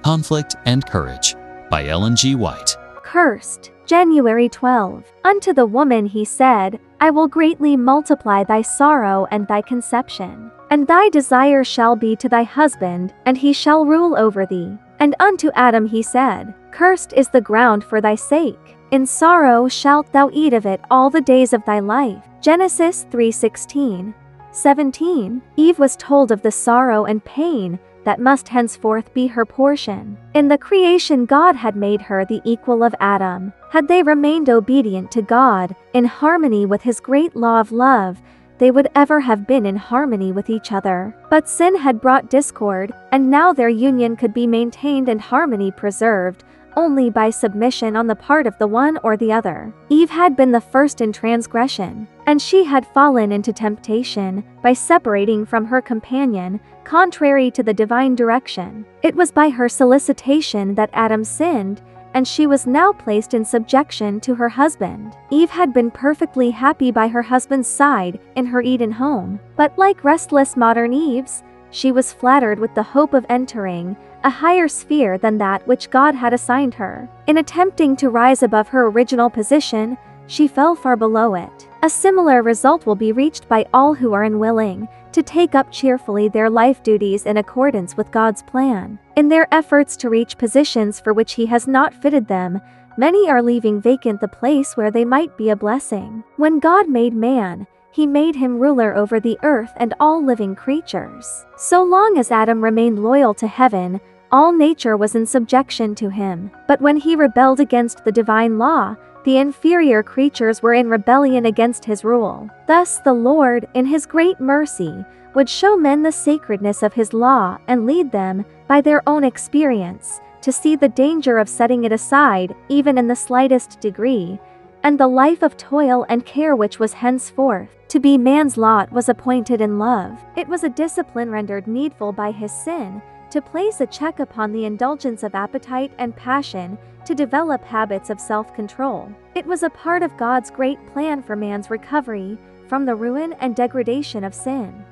Conflict and Courage by Ellen G. White. Cursed, January 12. Unto the woman he said, I will greatly multiply thy sorrow and thy conception. And thy desire shall be to thy husband, and he shall rule over thee. And unto Adam he said, Cursed is the ground for thy sake. In sorrow shalt thou eat of it all the days of thy life. Genesis 3:16. 17. Eve was told of the sorrow and pain that must henceforth be her portion. In the creation, God had made her the equal of Adam. Had they remained obedient to God, in harmony with his great law of love, they would ever have been in harmony with each other. But sin had brought discord, and now their union could be maintained and harmony preserved only by submission on the part of the one or the other. Eve had been the first in transgression, and she had fallen into temptation by separating from her companion, contrary to the divine direction. It was by her solicitation that Adam sinned, and she was now placed in subjection to her husband. Eve had been perfectly happy by her husband's side in her Eden home, but like restless modern Eves, she was flattered with the hope of entering a higher sphere than that which God had assigned her. In attempting to rise above her original position, she fell far below it. A similar result will be reached by all who are unwilling to take up cheerfully their life duties in accordance with God's plan. In their efforts to reach positions for which He has not fitted them, many are leaving vacant the place where they might be a blessing. When God made man, He made him ruler over the earth and all living creatures. So long as Adam remained loyal to heaven, all nature was in subjection to him. But when he rebelled against the divine law, the inferior creatures were in rebellion against his rule. Thus the Lord, in his great mercy, would show men the sacredness of his law and lead them, by their own experience, to see the danger of setting it aside, even in the slightest degree, and the life of toil and care which was henceforth to be man's lot was appointed in love. It was a discipline rendered needful by his sin, to place a check upon the indulgence of appetite and passion, to develop habits of self-control. It was a part of God's great plan for man's recovery from the ruin and degradation of sin.